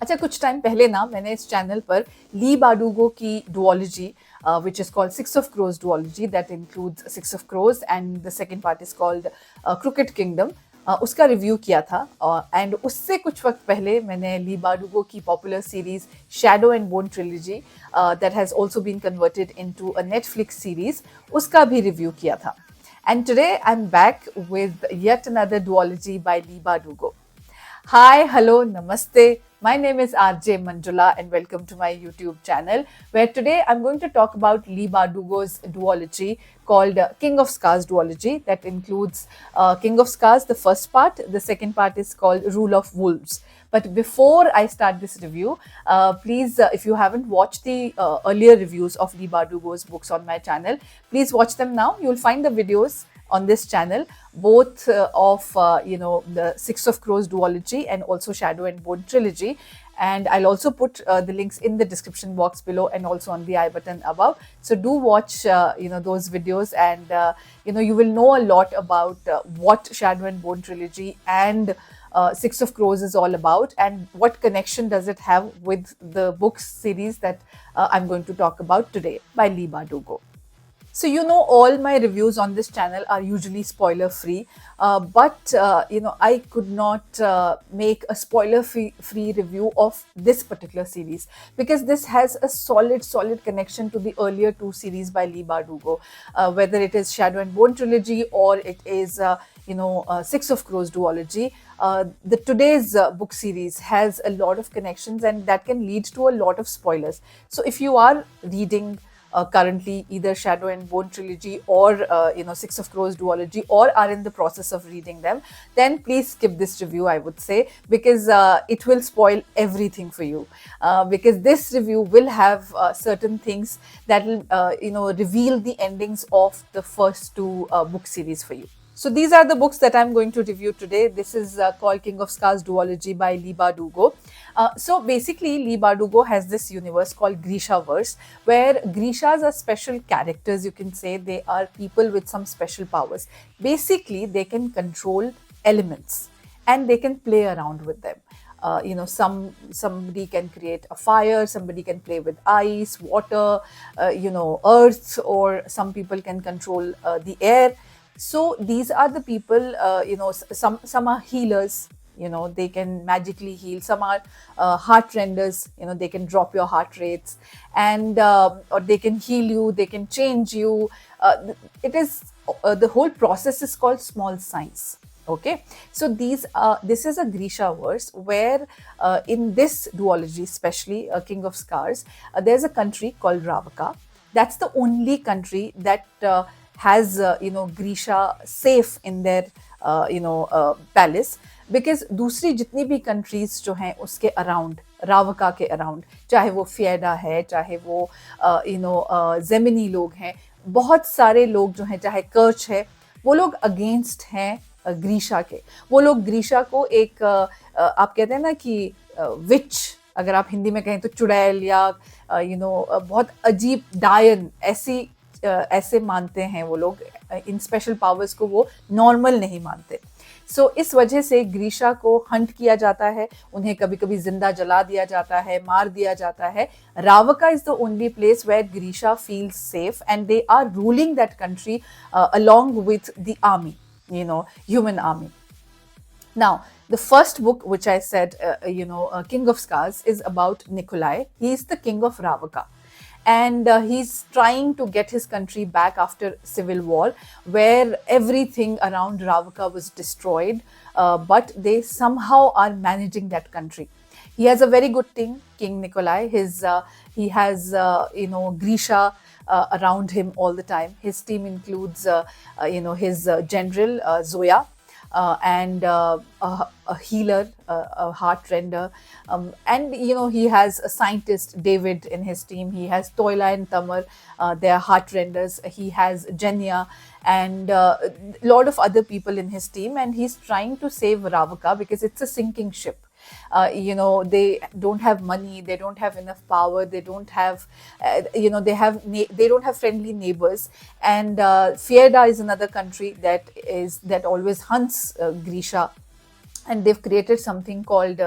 अच्छा, कुछ टाइम पहले ना मैंने इस चैनल पर ली बाडूगो की डुओलॉजी which is called Six of Crows duology that includes Six of Crows and the second part is called Crooked Kingdom, उसका रिव्यू किया था। एंड उससे कुछ वक्त पहले मैंने ली बाडूगो की popular series Shadow and Bone trilogy that has also been converted into a Netflix series, उसका भी रिव्यू किया था। And today I am back with yet another duology by Lee Bardugo. Hi, hello, namaste. My name is RJ Manjula and welcome to my YouTube channel, where today I'm going to talk about Lee Bardugo's duology called King of Scars duology that includes King of Scars, the first part. The second part is called Rule of Wolves. But before I start this review, please, if you haven't watched the earlier reviews of Lee Bardugo's books on my channel, please watch them now. You'll find the videos on this channel, both of the Six of Crows duology and also Shadow and Bone trilogy. And I'll also put the links in the description box below and also on the I button above. So do watch those videos, and you will know a lot about what Shadow and Bone trilogy and Six of Crows is all about, and what connection does it have with the books series that I'm going to talk about today by Lee Bardugo. So all my reviews on this channel are usually spoiler free, but I could not make a spoiler free review of this particular series because this has a solid connection to the earlier two series by Lee Bardugo, whether it is Shadow and Bone trilogy or it is Six of Crows duology. The today's book series has a lot of connections, and that can lead to a lot of spoilers. So if you are reading currently either Shadow and Bone trilogy or Six of Crows duology, or are in the process of reading them, then please skip this review, I would say, because it will spoil everything for you. Because this review will have certain things that will reveal the endings of the first two book series for you. So these are the books that I'm going to review today. This is called King of Scars duology by Lee Bardugo. So basically, Lee Bardugo has this universe called Grishaverse, where Grishas are special characters, you can say. They are people with some special powers. Basically, they can control elements and they can play around with them. Somebody can create a fire, somebody can play with ice, water, earth, or some people can control the air. So these are the people, some are healers, they can magically heal. Some are heart renders, they can drop your heart rates, and or they can heal you, they can change you. It is the whole process is called small science. Okay, so this is a Grisha verse where in this duology, especially King of Scars, there's a country called Ravaka. That's the only country that has Grisha safe in their palace, because दूसरी जितनी भी countries जो हैं उसके around, रावका के around, चाहे वो फिएडा है, चाहे वो ज़ेमिनी लोग हैं, बहुत सारे लोग जो हैं, चाहे कर्च है, वो लोग अगेंस्ट हैं ग्रीशा के। वो लोग ग्रीशा को एक आप कहते हैं ना कि विच, अगर आप हिंदी में कहें तो चुड़ैल, या बहुत अजीब डायन, ऐसे मानते हैं वो लोग। इन स्पेशल पावर्स को वो नॉर्मल नहीं मानते। सो इस वजह से ग्रीशा को हंट किया जाता है, उन्हें कभी कभी जिंदा जला दिया जाता है, मार दिया जाता है। Ravka is the only place where Grisha feels safe, and they are ruling that country along with the army, human army. Now, the first book, which I said, King of Scars, is about Nikolai. He is the king of Ravaka. And he's trying to get his country back after civil war, where everything around Ravaka was destroyed, but they somehow are managing that country. He has a very good team, King Nikolai. He has Grisha around him all the time. His team includes his general Zoya, and a healer, a heart render, and he has a scientist, David, in his team. He has Toila and Tamar, they are heart renders. He has Jenya and a lot of other people in his team, and he's trying to save Ravaka because it's a sinking ship. They don't have money, they don't have enough power, they don't have they don't have friendly neighbors. And Fieda is another country that always hunts Grisha, and they've created something called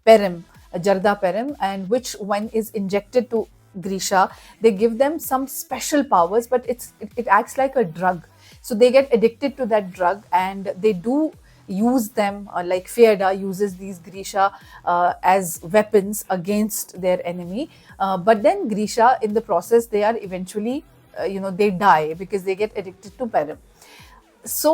Perim, Jarda Perim, and which when is injected to Grisha, they give them some special powers, but it acts like a drug. So they get addicted to that drug, and they do use them, like Fierda uses these Grisha as weapons against their enemy. But then Grisha, in the process, they are eventually, they die because they get addicted to Perim. सो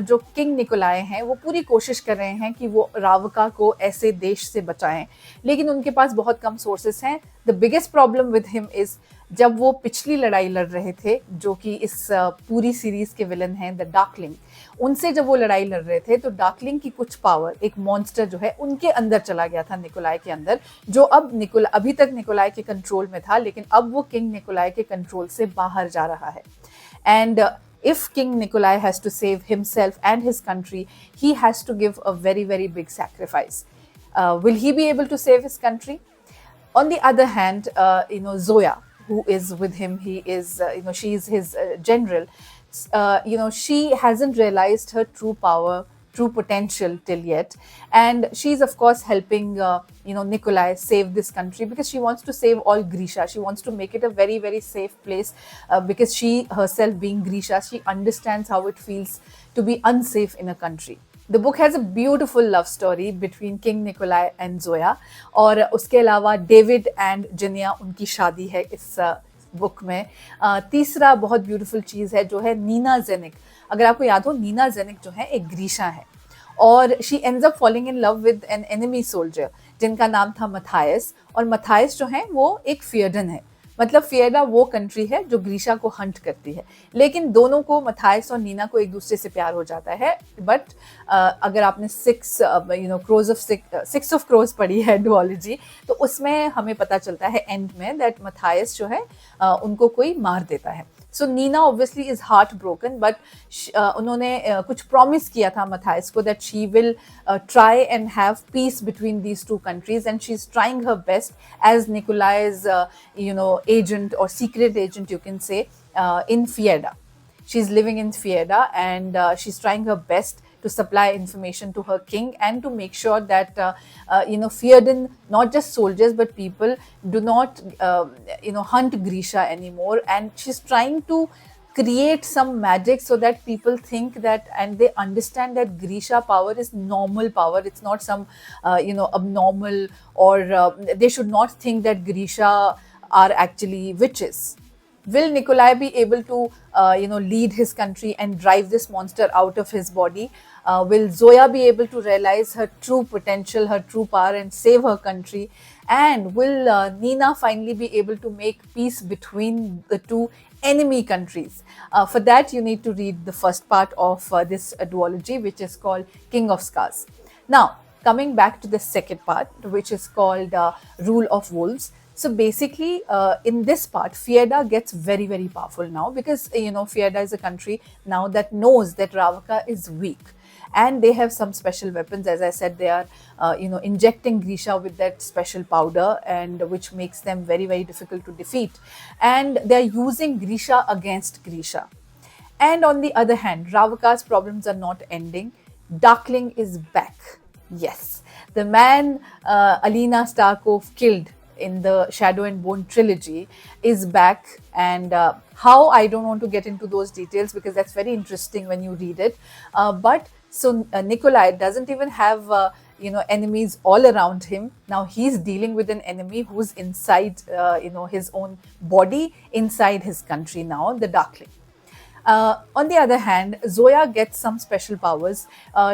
जो king Nikolai हैं वो पूरी कोशिश कर रहे हैं कि वो रावका को ऐसे देश से बचाएं, लेकिन उनके पास बहुत कम सोर्सेस हैं. The biggest problem with him is, जब वो पिछली लड़ाई लड़ रहे थे, जो कि इस पूरी सीरीज के विलन हैं द डार्कलिंग, उनसे जब वो लड़ाई लड़ रहे थे तो डार्कलिंग की कुछ पावर, एक मॉन्स्टर जो है उनके अंदर चला गया था, निकोलाई के अंदर, जो अब अभी तक निकोलाई के कंट्रोल में था, लेकिन अब वो किंग निकोलाई के कंट्रोल से बाहर जा रहा है. And if King Nikolai has to save himself and his country, he has to give a very, very big sacrifice. Will he be able to save his country? On the other hand, Zoya, who is with him, she is his general. She hasn't realized her true power, true potential till yet, and she's of course helping Nikolai save this country, because she wants to save all Grisha. She wants to make it a very, very safe place, because she herself being Grisha, she understands how it feels to be unsafe in a country. The book has a beautiful love story between King Nikolai and Zoya, और उसके अलावा David and जिनिया, उनकी शादी है इस book में. तीसरा बहुत ब्यूटीफुल चीज़ है जो है नीना जेनिक. अगर आपको याद हो, नीना जेनिक जो है एक ग्रीशा है, और she ends up falling in love with an enemy soldier जिनका नाम था मथायस, और मथायस जो है वो एक फियर्डन है. मतलब फियर्डा वो कंट्री है जो ग्रीशा को हंट करती है, लेकिन दोनों को, मथायस और नीना को, एक दूसरे से प्यार हो जाता है. बट अगर आपने सिक्स ऑफ क्रोज पढ़ी है डुओलॉजी, तो उसमें हमें पता चलता है एंड में दैट मथायस जो है उनको कोई मार देता है. So Nina obviously is heartbroken, but उन्होंने कुछ प्रॉमिस किया था मथायस को that she will try and have peace between these two countries, and she is trying her best as Nikolai's agent or secret agent, you can say, in Fierda. She's living in Fierda, and she's trying her best to supply information to her king and to make sure that Fierdan, not just soldiers but people, do not hunt Grisha anymore, and she's trying to create some magic so that people think that, and they understand that Grisha power is normal power. It's not some abnormal, or they should not think that Grisha are actually witches. Will Nikolai be able to lead his country and drive this monster out of his body? Will Zoya be able to realize her true potential, her true power, and save her country? And will Nina finally be able to make peace between the two enemy countries? For that, you need to read the first part of this duology, which is called King of Scars. Now, coming back to the second part, which is called Rule of Wolves. So basically, in this part, Fierda gets very, very powerful now, because Fierda is a country now that knows that Ravaka is weak, and they have some special weapons. As I said, they are injecting Grisha with that special powder, and which makes them very, very difficult to defeat. And they are using Grisha against Grisha. And on the other hand, Ravaka's problems are not ending. Darkling is back. Yes, the man Alina Starkov killed in the Shadow and Bone trilogy is back, and how, I don't want to get into those details because that's very interesting when you read it. But so Nikolai doesn't even have enemies all around him. Now he's dealing with an enemy who's inside his own body, inside his country now, the Darkling. On the other hand, Zoya gets some special powers.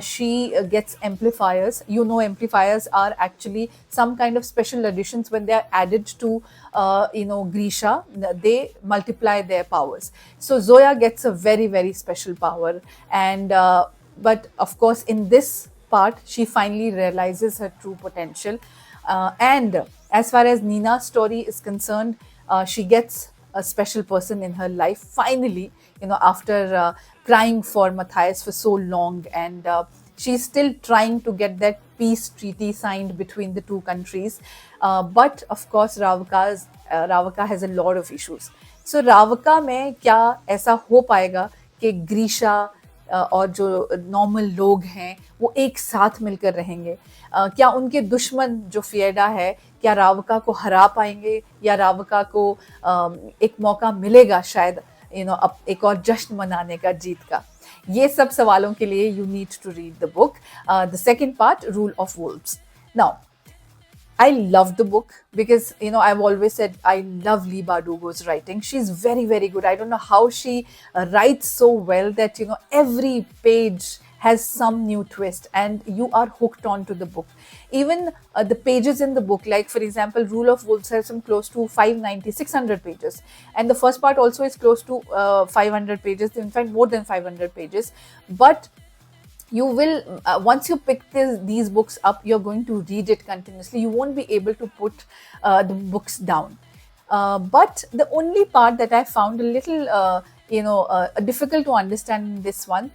She gets amplifiers. Amplifiers are actually some kind of special additions. When they are added to, Grisha, they multiply their powers. So Zoya gets a very, very special power. And but of course, in this part, she finally realizes her true potential. And as far as Nina's story is concerned, she gets a special person in her life finally, after crying for Matthias for so long, and she's still trying to get that peace treaty signed between the two countries. But of course, Ravaka has a lot of issues. So Ravaka में क्या ऐसा हो पाएगा कि Grisha और जो normal लोग हैं वो एक साथ मिलकर रहेंगे? क्या उनके दुश्मन जो फिएडा है, क्या रावका को हरा पाएंगे, या रावका को एक मौका मिलेगा शायद अब एक और जश्न मनाने का, जीत का? ये सब सवालों के लिए you need to read the book, the second part, Rule of Wolves. Now I love the book because I've always said I love Lee Bardugo's writing. She's very, very good. I don't know how she writes so well that every page has some new twist and you are hooked on to the book. Even the pages in the book, like for example, Rule of Wolves has some close to 590, 600 pages, and the first part also is close to 500 pages. In fact, more than 500 pages. But you will once you pick these books up, you're going to read it continuously. You won't be able to put the books down. But the only part that I found a little difficult to understand in this one,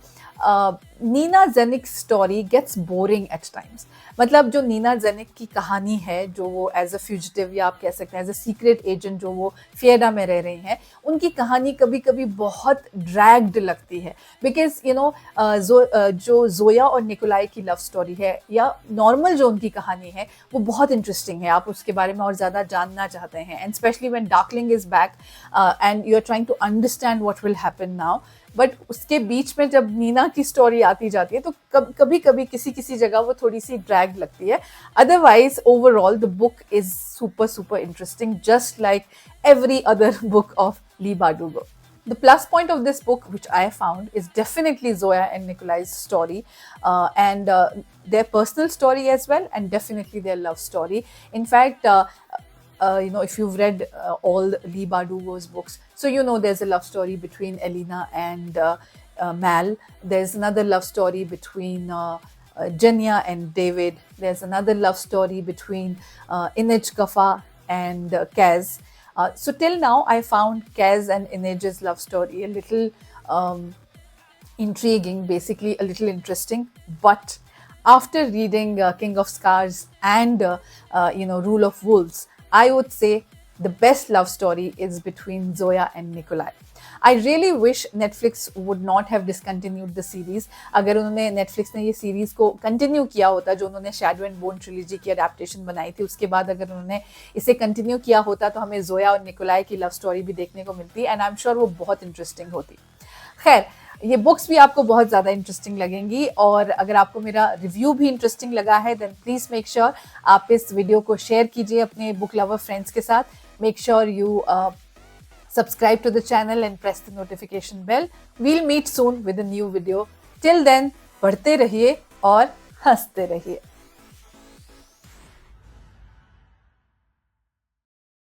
Nina Zenik story gets boring at times. मतलब जो Neena genic की कहानी है, जो वो as a fugitive या आप कह सकते हैं एज अ सीक्रेट एजेंट जो वो फिएडा में रह रही हैं, उनकी कहानी कभी कभी बहुत ड्रैग्ड लगती है. बिकॉज जो जोया और निकोलाई की लव स्टोरी है या नॉर्मल जो उनकी कहानी है वो बहुत इंटरेस्टिंग है. आप उसके बारे में और ज़्यादा जानना चाहते हैं, and specially when Darkling is back and you are trying to understand what will happen now. But उसके बीच में जब नीना की स्टोरी आती जाती है तो कभी कभी किसी जगह वो थोड़ी सी ड्रैग लगती है. Otherwise overall the book is super interesting, just like every other book of Lee Bardugo. The plus point of this book, which I found, is definitely Zoya and Nikolai's story, and their personal story as well, and definitely their love story. In fact, if you've read all Lee Bardugo's books, so there's a love story between Elena and Mal. There's another love story between Jenya and David. There's another love story between Inej Kafa and Kaz. So till now, I found Kaz and Inej's love story a little intriguing, basically a little interesting. But after reading King of Scars and Rule of Wolves, I would say the best love story is between Zoya and Nikolai. I really wish Netflix would not have discontinued the series. अगर उन्होंने Netflix ने ये series को continue किया होता, जो उन्होंने Shadow and Bone trilogy की adaptation बनाई थी, उसके बाद अगर उन्होंने इसे continue किया होता तो हमें जोया और निकोलाई की love story भी देखने को मिलती, and I'm sure वो बहुत interesting होती. खैर, ये बुक्स भी आपको बहुत ज़्यादा इंटरेस्टिंग लगेंगी, और अगर आपको मेरा रिव्यू भी इंटरेस्टिंग लगा है देन प्लीज़ मेक श्योर आप इस वीडियो को शेयर कीजिए अपने बुक लवर फ्रेंड्स के साथ. Make sure you subscribe to the channel and press the notification bell. We'll meet soon with a new video. Till then, पढ़ते रहिए और हंसते रहिए.